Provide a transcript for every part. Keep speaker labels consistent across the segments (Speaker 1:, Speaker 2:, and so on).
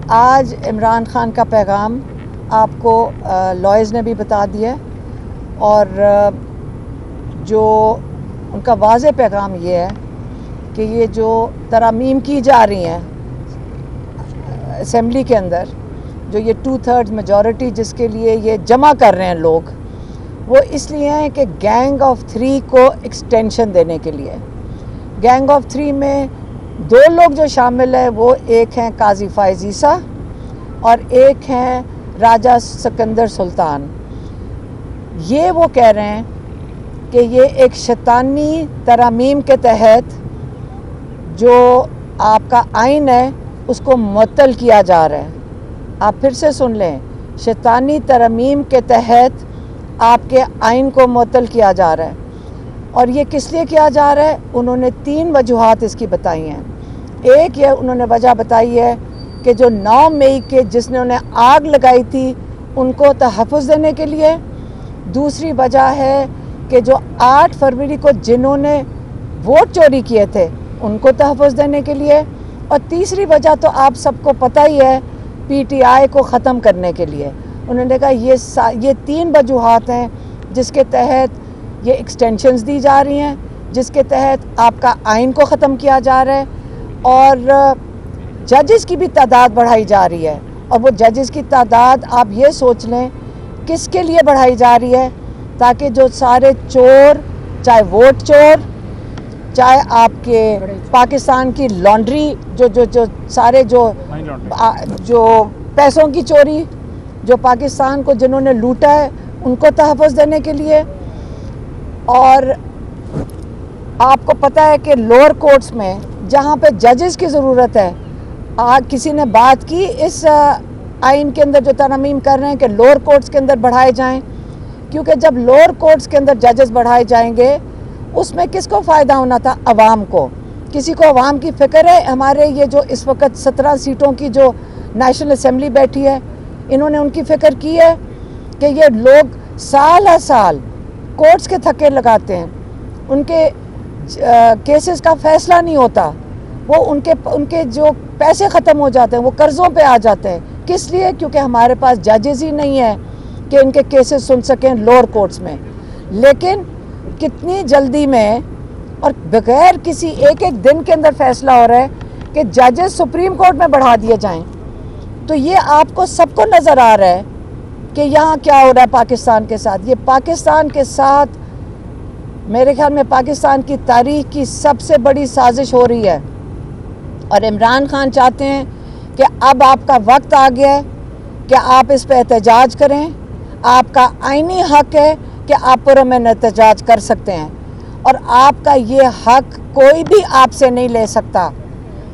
Speaker 1: आज इमरान खान का पैगाम आपको लॉयर्स ने भी बता दिया और जो उनका वाज़ेह पैगाम ये है कि ये जो तरामीम की जा रही हैं असेंबली के अंदर, जो ये 2/3 मेजॉरिटी जिसके लिए ये जमा कर रहे हैं लोग, वो इसलिए हैं कि गैंग ऑफ 3 को एक्सटेंशन देने के लिए। गैंग ऑफ 3 में 2 लोग जो शामिल हैं वो एक हैं काजी फ़ाइज़ ईसा और एक हैं राजा सिकंदर सुल्तान। ये वो कह रहे हैं कि ये एक शैतानी तरामीम के तहत जो आपका आइन है उसको मुअत्तल किया जा रहा है। आप फिर से सुन लें, शैतानी तरामीम के तहत आपके आइन को मुअत्तल किया जा रहा है। और ये किस लिए किया जा रहा है? उन्होंने 3 वजूहात इसकी बताई हैं। एक ये उन्होंने वजह बताई है कि जो 9 मई के जिसने उन्हें आग लगाई थी उनको तहफ़्फ़ुज़ देने के लिए। दूसरी वजह है कि जो 8 फरवरी को जिन्होंने वोट चोरी किए थे उनको तहफ़्फ़ुज़ देने के लिए। और तीसरी वजह तो आप सबको पता ही है, PTI को ख़त्म करने के लिए। उन्होंने कहा ये 3 वजूहात हैं जिसके तहत ये एक्सटेंशंस दी जा रही हैं, जिसके तहत आपका आइन को ख़त्म किया जा रहा है और जजेस की भी तादाद बढ़ाई जा रही है। और वो जजेस की तादाद आप ये सोच लें किसके लिए बढ़ाई जा रही है, ताकि जो सारे चोर, चाहे वोट चोर, चाहे आपके पाकिस्तान की लॉन्ड्री, जो सारे जो पैसों की चोरी, जो पाकिस्तान को जिन्होंने लूटा है उनको तहफ़्फ़ुज़ देने के लिए। और आपको पता है कि लोअर कोर्ट्स में जहाँ पे जजेस की ज़रूरत है, आज किसी ने बात की इस आइन के अंदर जो तरमीम कर रहे हैं कि लोअर कोर्ट्स के अंदर बढ़ाए जाएं, क्योंकि जब लोअर कोर्ट्स के अंदर जजेस बढ़ाए जाएंगे उसमें किसको फ़ायदा होना था? अवाम को। किसी को अवाम की फ़िक्र है? हमारे ये जो इस वक्त 17 सीटों की जो नेशनल असेंबली बैठी है, इन्होंने उनकी फ़िक्र की है कि ये लोग साल हर साल कोर्ट्स के थक्के लगाते हैं, उनके केसेस का फ़ैसला नहीं होता, वो उनके जो पैसे ख़त्म हो जाते हैं, वो कर्ज़ों पे आ जाते हैं। किस लिए? क्योंकि हमारे पास जजेस ही नहीं है कि इनके केसेस सुन सकें लोअर कोर्ट्स में। लेकिन कितनी जल्दी में और बगैर किसी एक दिन के अंदर फ़ैसला हो रहा है कि जजेस सुप्रीम कोर्ट में बढ़ा दिए जाएं। तो ये आपको सबको नज़र आ रहा है कि यहाँ क्या हो रहा है पाकिस्तान के साथ। ये पाकिस्तान के साथ मेरे ख्याल में पाकिस्तान की तारीख की सबसे बड़ी साजिश हो रही है। और इमरान खान चाहते हैं कि अब आपका वक्त आ गया है कि आप इस पर एहतजाज करें। आपका आईनी हक है कि आप पुरअमन एहतजाज कर सकते हैं और आपका ये हक कोई भी आपसे नहीं ले सकता।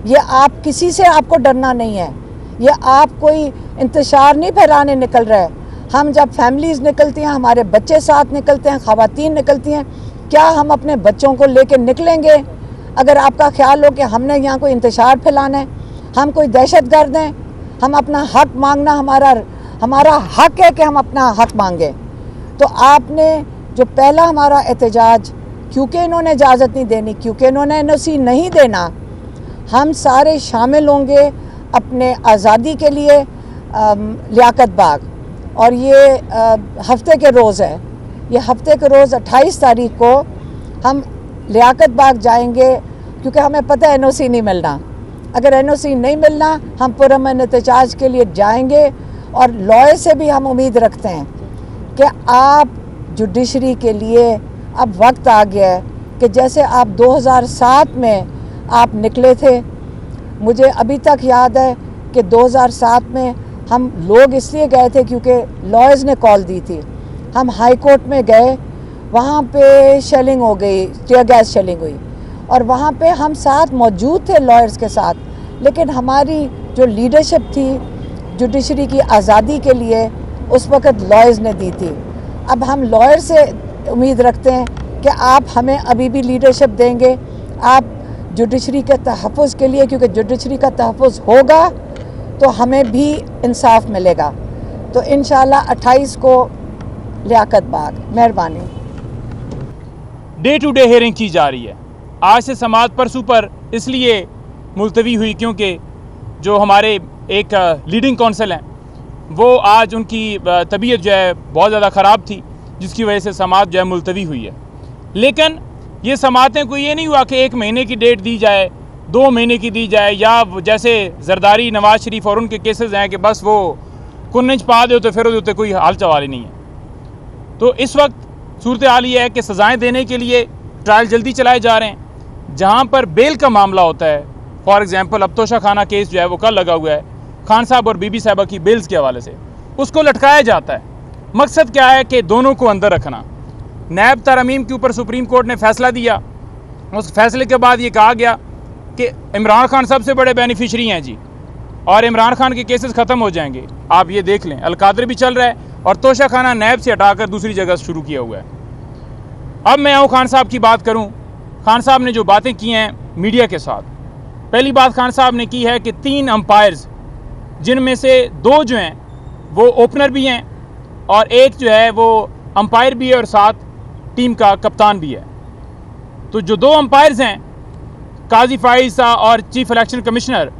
Speaker 1: ये आप किसी से, आपको डरना नहीं है। ये आप कोई इंतशार नहीं फैलाने निकल रहा है। हम जब फैमिलीज़ निकलती हैं, हमारे बच्चे साथ निकलते हैं, ख़वातीन निकलती हैं, क्या हम अपने बच्चों को लेकर निकलेंगे अगर आपका ख्याल हो कि हमने यहाँ कोई इंतशार फैलाना है, हम कोई दहशतगर्द हैं? हम अपना हक मांगना हमारा हक है कि हम अपना हक मांगें। तो आपने जो पहला हमारा एहतजाज, क्योंकि इन्होंने इजाज़त नहीं देनी, क्योंकि इन्होंने NOC नहीं देना, हम सारे शामिल होंगे अपने आज़ादी के लिए लियाकत बाग। और ये हफ्ते के रोज़ है, ये हफ्ते के रोज़ 28 तारीख को हम लियाकत बाग जाएंगे, क्योंकि हमें पता है NOC नहीं मिलना। अगर NOC नहीं मिलना, हम पुरअमन एहतजाज के लिए जाएंगे। और लॉयर से भी हम उम्मीद रखते हैं कि आप जुडिशरी के लिए अब वक्त आ गया है कि जैसे आप 2007 में आप निकले थे। मुझे अभी तक याद है कि 2007 में हम लोग इसलिए गए थे क्योंकि लॉयर्स ने कॉल दी थी। हम हाई कोर्ट में गए, वहाँ पे शेलिंग हो गई, टीयर गैस शेलिंग हुई और वहाँ पे हम साथ मौजूद थे लॉयर्स के साथ। लेकिन हमारी जो लीडरशिप थी जुडिशरी की आज़ादी के लिए, उस वक़्त लॉयर्स ने दी थी। अब हम लॉयर से उम्मीद रखते हैं कि आप हमें अभी भी लीडरशिप देंगे, आप जुडिशरी के तहफ़्फ़ुज़ के लिए, क्योंकि जुडिशरी का तहफ़्फ़ुज़ होगा तो हमें भी इंसाफ मिलेगा। तो इंशाल्लाह 28 को लियाकत बाग। मेहरबानी।
Speaker 2: डे टू डे हेयरिंग की जा रही है। आज से समाअत परसों पर इसलिए मुलतवी हुई क्योंकि जो हमारे एक लीडिंग कौंसल हैं, वो आज उनकी तबीयत जो है बहुत ज़्यादा ख़राब थी, जिसकी वजह से समाअत जो है मुलतवी हुई है। लेकिन ये समाअतें कोई ये नहीं हुआ कि 1 महीने की डेट दी जाए, 2 महीने की दी जाए, या जैसे जरदारी, नवाज शरीफ और उनके केसेस हैं कि बस वो कुन्नज पा दे तो फिर उसके कोई हाल चवाल नहीं है। तो इस वक्त सूरत हाल ये है कि सज़ाएँ देने के लिए ट्रायल जल्दी चलाए जा रहे हैं। जहाँ पर बेल का मामला होता है, फॉर एग्ज़ाम्पल अब तोशा खाना केस जो है वो कल लगा हुआ है, खान साहब और बीबी साहबा की बेल्स के हवाले से उसको लटकाया जाता है। मकसद क्या है कि दोनों को अंदर रखना। नैब तरमीम के ऊपर सुप्रीम कोर्ट ने फैसला दिया, उस फैसले के बाद ये कहा गया कि इमरान खान सबसे बड़े बेनिफिशरी हैं जी, और इमरान खान के केसेस ख़त्म हो जाएंगे। आप ये देख लें, अलकादर भी चल रहा है और तोशा खाना नैब से हटाकर दूसरी जगह शुरू किया हुआ है। अब मैं आऊँ खान साहब की बात करूँ। खान साहब ने जो बातें की हैं मीडिया के साथ, पहली बात खान साहब ने की है कि 3 अंपायर्स, जिनमें से 2 जो हैं वो ओपनर भी हैं और एक जो है वो अंपायर भी है और साथ टीम का कप्तान भी है। तो जो 2 अंपायर्स हैं, काजी फाइज साहब और चीफ इलेक्शन कमिश्नर,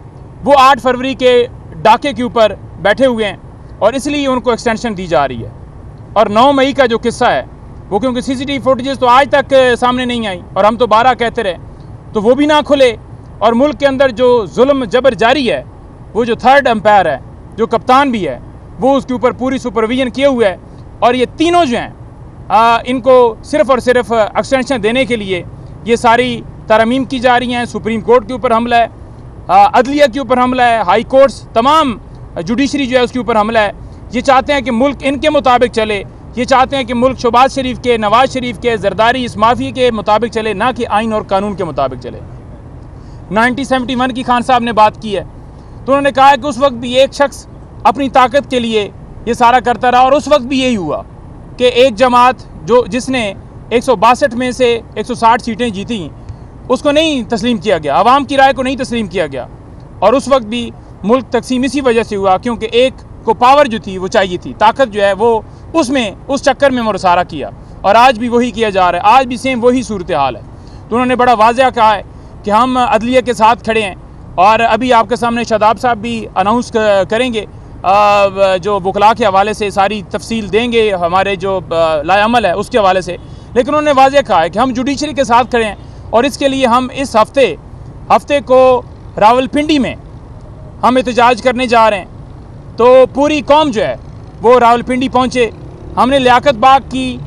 Speaker 2: वो 8 फरवरी के डाके के ऊपर बैठे हुए हैं और इसलिए उनको एक्सटेंशन दी जा रही है। और 9 मई का जो किस्सा है वो, क्योंकि सीसीटीवी फुटेजेस तो आज तक सामने नहीं आई और हम तो 12 कहते रहे, तो वो भी ना खुले, और मुल्क के अंदर जो जुल्म जबर जारी है, वो जो 3rd अंपायर है, जो कप्तान भी है, वो उसके ऊपर पूरी सुपरविजन किए हुए है। और ये तीनों जो हैं इनको सिर्फ़ और सिर्फ एक्सटेंशन देने के लिए ये सारी तरमीम की जा रही हैं। सुप्रीम कोर्ट के ऊपर हमला है, अदलिया के ऊपर हमला है, हाई कोर्ट्स, तमाम जुडिशरी जो है उसके ऊपर हमला है। ये चाहते हैं कि मुल्क इनके मुताबिक चले, ये चाहते हैं कि मुल्क शहबाज शरीफ के, नवाज शरीफ के, जरदारी, इस माफिया के मुताबिक चले, ना कि आइन और कानून के मुताबिक चले। 1971 की खान साहब ने बात की है, तो उन्होंने कहा है कि उस वक्त भी एक शख्स अपनी ताकत के लिए ये सारा करता रहा, और उस वक्त भी यही हुआ कि एक जमात जिसने 162 में से 160 सीटें जीती, उसको नहीं तस्लीम किया गया, आवाम की राय को नहीं तस्लीम किया गया। और उस वक्त भी मुल्क तकसीम इसी वजह से हुआ, क्योंकि एक को पावर जो थी वो चाहिए थी, ताकत जो है वो उस चक्कर में मुसारा किया, और आज भी वही किया जा रहा है, आज भी सेम वही सूरत हाल है। तो उन्होंने बड़ा वाज़ह कहा है कि हम अदलिया के साथ खड़े हैं, और अभी आपके सामने शादाब साहब भी अनाउंस करेंगे, जो वकला के हवाले से सारी तफसील देंगे, हमारे जो लाएअमल है उसके हवाले से। लेकिन उन्होंने वाज़ह कहा है कि हम जुडिशरी के साथ खड़े हैं, और इसके लिए हम इस हफ्ते को रावलपिंडी में हम एहतजाज करने जा रहे हैं। तो पूरी कौम जो है वो रावलपिंडी पहुँचे। हमने लियाकत बाग की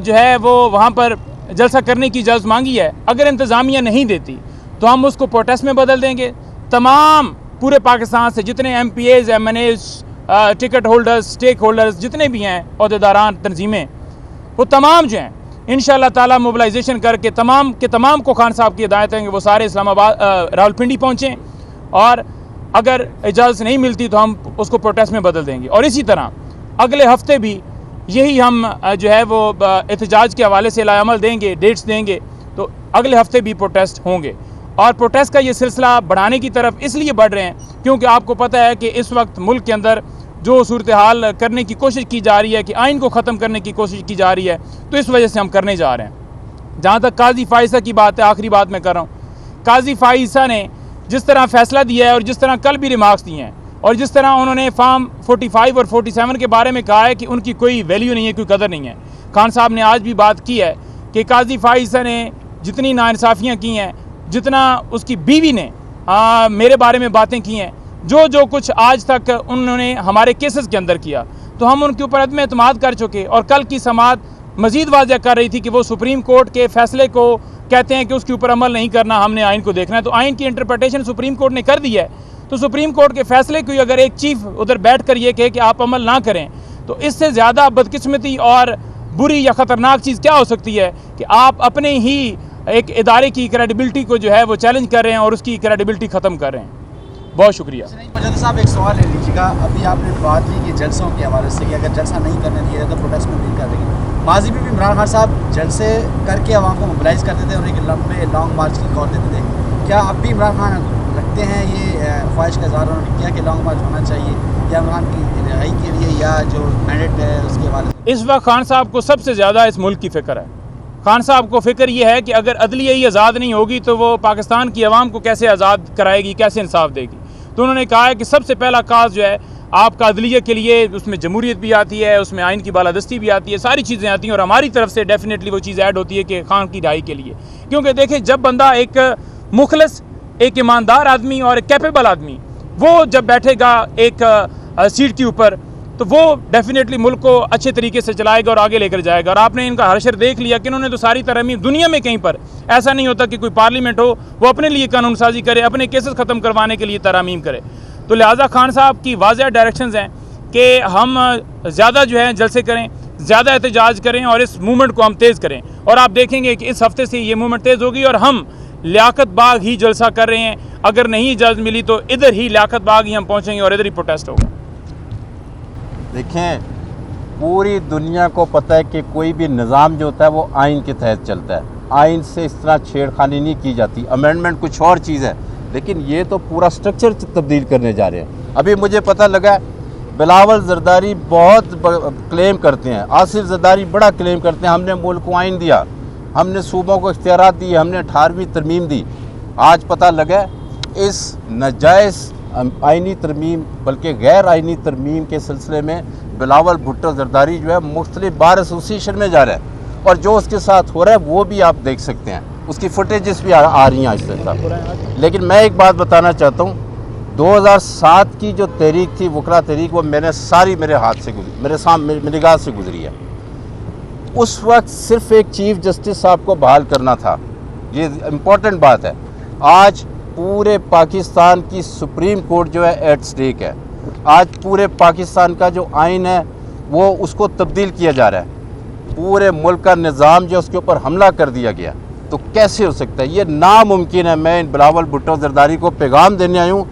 Speaker 2: जो है वो वहाँ पर जलसा करने की इजाज़त मांगी है। अगर इंतज़ामिया नहीं देती तो हम उसको प्रोटेस्ट में बदल देंगे। तमाम पूरे पाकिस्तान से जितने MPAs, MNAs, ticket holders, stake holders जितने भी हैं, अहदेदारान, तंजीमें, वो तमाम जो हैं इंशाअल्लाह ताला मोबिलाइजेशन करके तमाम के तमाम को खान साहब की हिदायत है कि वो सारे इस्लामाबाद, रावलपिंडी पहुँचें, और अगर इजाज़त नहीं मिलती तो हम उसको प्रोटेस्ट में बदल देंगे। और इसी तरह अगले हफ्ते भी यही हम जो है वो एहतजाज के हवाले से लाएअमल देंगे, डेट्स देंगे, तो अगले हफ्ते भी प्रोटेस्ट होंगे। और प्रोटेस्ट का ये सिलसिला बढ़ाने की तरफ इसलिए बढ़ रहे हैं क्योंकि आपको पता है कि इस वक्त मुल्क के अंदर जो सूरत हाल करने की कोशिश की जा रही है, कि आइन को ख़त्म करने की कोशिश की जा रही है, तो इस वजह से हम करने जा रहे हैं। जहाँ तक काजी फाइसा की बात है, आखिरी बात मैं कर रहा हूँ, काजी फाइसा ने जिस तरह फ़ैसला दिया है और जिस तरह कल भी रिमार्क्स दिए हैं, और जिस तरह उन्होंने फार्म 45 और 47 के बारे में कहा है कि उनकी कोई वैल्यू नहीं है, कोई कदर नहीं है। खान साहब ने आज भी बात की है कि काजी फाइसा ने जितनी नाइंसाफ़ियाँ की हैं, जितना उसकी बीवी ने मेरे बारे में बातें की हैं, जो कुछ आज तक उन्होंने हमारे केसेस के अंदर किया, तो हम उनके ऊपर अदम एतमाद कर चुके। और कल की समाअत मज़ीद वाज़ह कर रही थी कि वो सुप्रीम कोर्ट के फ़ैसले को कहते हैं कि उसके ऊपर अमल नहीं करना, हमने आइन को देखना है। तो आइन की इंटरप्रिटेशन सुप्रीम कोर्ट ने कर दी है, तो सुप्रीम कोर्ट के फ़ैसले को अगर एक चीफ उधर बैठ कर ये कहे कि आप अमल ना करें, तो इससे ज़्यादा बदकिस्मती और बुरी या ख़तरनाक चीज़ क्या हो सकती है कि आप अपने ही एक इदारे की क्रेडिबिलिटी को जो है वो चैलेंज कर रहे हैं और उसकी क्रेडिबिलिटी ख़त्म कर रहे हैं। बहुत शुक्रिया।
Speaker 3: मजद साहब, एक सवाल ले लीजिएगा। अभी आपने बात की कि जलसों के हवाले से कि अगर जलसा नहीं करने दिया तो प्रोटेस्ट में नहीं कर देंगे। माजी में भी इमरान खान साहब जलसे करके आवाम को मोबिलाइज़ करते थे और एक लंबे लॉन्ग मार्च की कॉल देते थे। क्या अब भी इमरान खान रखते हैं ये ख्वाहिश का इज़हार उन्होंने किया कि लॉन्ग मार्च होना चाहिए, या इमरान की रिहाई के लिए या जो मैंडेट है उसके हवाले से?
Speaker 2: इस वक्त खान साहब को सबसे ज़्यादा इस मुल्क की फ़िक्र है। खान साहब को फ़िक्र ये है कि अगर अदलिया ही आज़ाद नहीं होगी तो वो पाकिस्तान की आवाम को कैसे आज़ाद कराएगी, कैसे इंसाफ देगी। तो उन्होंने कहा है कि सबसे पहला काज जो है आपका अदलिया के लिए, उसमें जमहूरियत भी आती है, उसमें आइन की बालादस्ती भी आती है, सारी चीज़ें आती हैं और हमारी तरफ से डेफिनेटली वो चीज़ ऐड होती है कि खान की रिहाई के लिए। क्योंकि देखें, जब बंदा एक मुखलस, एक ईमानदार आदमी और एक कैपेबल आदमी वो जब बैठेगा एक सीट के ऊपर, तो वो डेफिनेटली मुल्क को अच्छे तरीके से चलाएगा और आगे लेकर जाएगा। और आपने इनका हरशर देख लिया कि इन्होंने तो सारी तरमीम, दुनिया में कहीं पर ऐसा नहीं होता कि कोई पार्लियामेंट हो वो अपने लिए कानून साजी करे, अपने केसेस ख़त्म करवाने के लिए तरामीम करे। तो लिहाजा खान साहब की वाज़ेह डायरेक्शंस हैं कि हम ज़्यादा जो है जलसे करें, ज़्यादा एहतजाज करें और इस मूवमेंट को हम तेज़ करें। और आप देखेंगे कि इस हफ्ते से ये मूवमेंट तेज़ होगी और हम लियाकत बाग ही जलसा कर रहे हैं। अगर नहीं इजाज़त मिली तो इधर ही लियाकत बाग ही हम पहुँचेंगे और इधर ही प्रोटेस्ट होगा।
Speaker 4: देखें, पूरी दुनिया को पता है कि कोई भी निज़ाम जो होता है वो आइन के तहत चलता है। आइन से इस तरह छेड़खानी नहीं की जाती। अमेंडमेंट कुछ और चीज़ है, लेकिन ये तो पूरा स्ट्रक्चर तब्दील करने जा रहे हैं। अभी मुझे पता लगा बिलावल जरदारी बहुत क्लेम करते हैं, आसिफ जरदारी बड़ा क्लेम करते हैं, हमने मुल्क को आइन दिया, हमने सूबों को इख्तियारात दिए, हमने 18वीं तरमीम दी। आज पता लगा इस नाजायज़ आइनी तरमीम, बल्कि गैर आइनी तरमीम के सिलसिले में बिलावल भुट्टो जरदारी जो है मुख्तलिफ बार एसोसिएशन में जा रहा है और जो उसके साथ हो रहा है वो भी आप देख सकते हैं, उसकी फुटेजेस भी आ रही हैं आहिस्ता आहिस्ता। लेकिन मैं एक बात बताना चाहता हूँ, 2007 की जो तहरीक थी, वकला तहरीक, वो मैंने सारी मेरे हाथ से गुजरी, मेरे सामने मेरी निगाह से गुजरी है। उस वक्त सिर्फ एक चीफ जस्टिस साहब को बहाल करना था, ये इम्पोर्टेंट बात है। आज पूरे पाकिस्तान की सुप्रीम कोर्ट जो है एट स्टेक है। आज पूरे पाकिस्तान का जो आइन है वो उसको तब्दील किया जा रहा है। पूरे मुल्क का निज़ाम जो उसके ऊपर हमला कर दिया गया, तो कैसे हो सकता है? ये नामुमकिन है। मैं बिलावल भुट्टो जरदारी को पैगाम देने आया हूँ,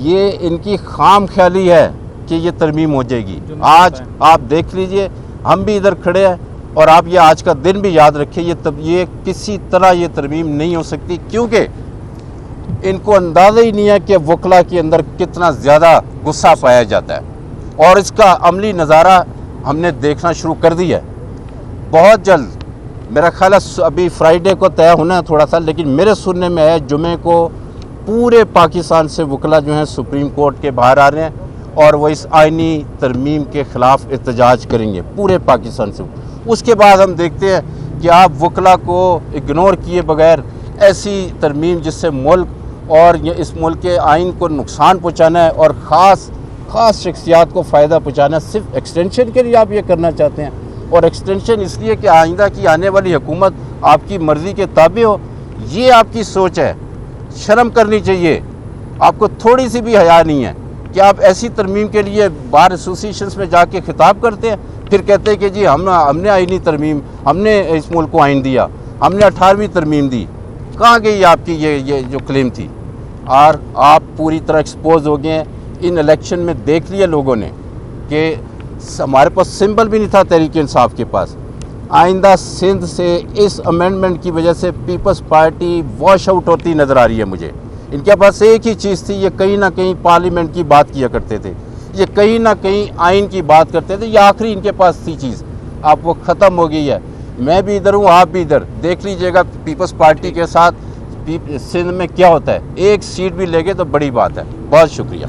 Speaker 4: ये इनकी खाम ख्याली है कि ये तरमीम हो जाएगी। आज आप देख लीजिए, हम भी इधर खड़े हैं और आप ये आज का दिन भी याद रखिए, ये किसी तरह ये तरमीम नहीं हो सकती, क्योंकि इनको अंदाज़ा ही नहीं है कि वकला के अंदर कितना ज़्यादा गुस्सा पाया जाता है और इसका अमली नज़ारा हमने देखना शुरू कर दिया है। बहुत जल्द मेरा ख्याल है, अभी फ्राइडे को तय होना है थोड़ा सा, लेकिन मेरे सुनने में है जुमे को पूरे पाकिस्तान से वकला जो हैं सुप्रीम कोर्ट के बाहर आ रहे हैं और वो इस आइनी तरमीम के ख़िलाफ़ एहतजाज करेंगे पूरे पाकिस्तान से। उसके बाद हम देखते हैं कि आप वकला को इग्नोर किए बगैर ऐसी तरमीम जिससे मुल्क और ये इस मुल्क के आइन को नुकसान पहुँचाना है और ख़ास शख्सियात को फ़ायदा पहुँचाना है, सिर्फ एक्सटेंशन के लिए आप ये करना चाहते हैं। और एक्सटेंशन इसलिए कि आइंदा की आने वाली हुकूमत आपकी मर्ज़ी के ताबे हो, ये आपकी सोच है। शर्म करनी चाहिए, आपको थोड़ी सी भी हया नहीं है कि आप ऐसी तरमीम के लिए बार एसोसिएशंस में जाके खिताब करते हैं, फिर कहते हैं कि जी हमने आइनी तरमीम, हमने इस मुल्क को आइन दिया, हमने 18वीं तरमीम दी। कहाँ गई आपकी ये जो क्लेम थी? और आप पूरी तरह एक्सपोज हो गए हैं। इन इलेक्शन में देख लिया लोगों ने कि हमारे पास सिंबल भी नहीं था तहरीक इंसाफ के पास। आइंदा सिंध से इस अमेंडमेंट की वजह से पीपल्स पार्टी वॉश आउट होती नज़र आ रही है मुझे। इनके पास एक ही चीज़ थी, ये कहीं ना कहीं पार्लियामेंट की बात किया करते थे, ये कहीं ना कहीं आइन की बात करते थे, ये आखिरी इनके पास थी चीज़, अब वो ख़त्म हो गई है। मैं भी इधर हूँ, आप भी इधर, देख लीजिएगा पीपल्स पार्टी के साथ सिंध में क्या होता है। एक सीट भी ले गए तो बड़ी बात है। बहुत शुक्रिया।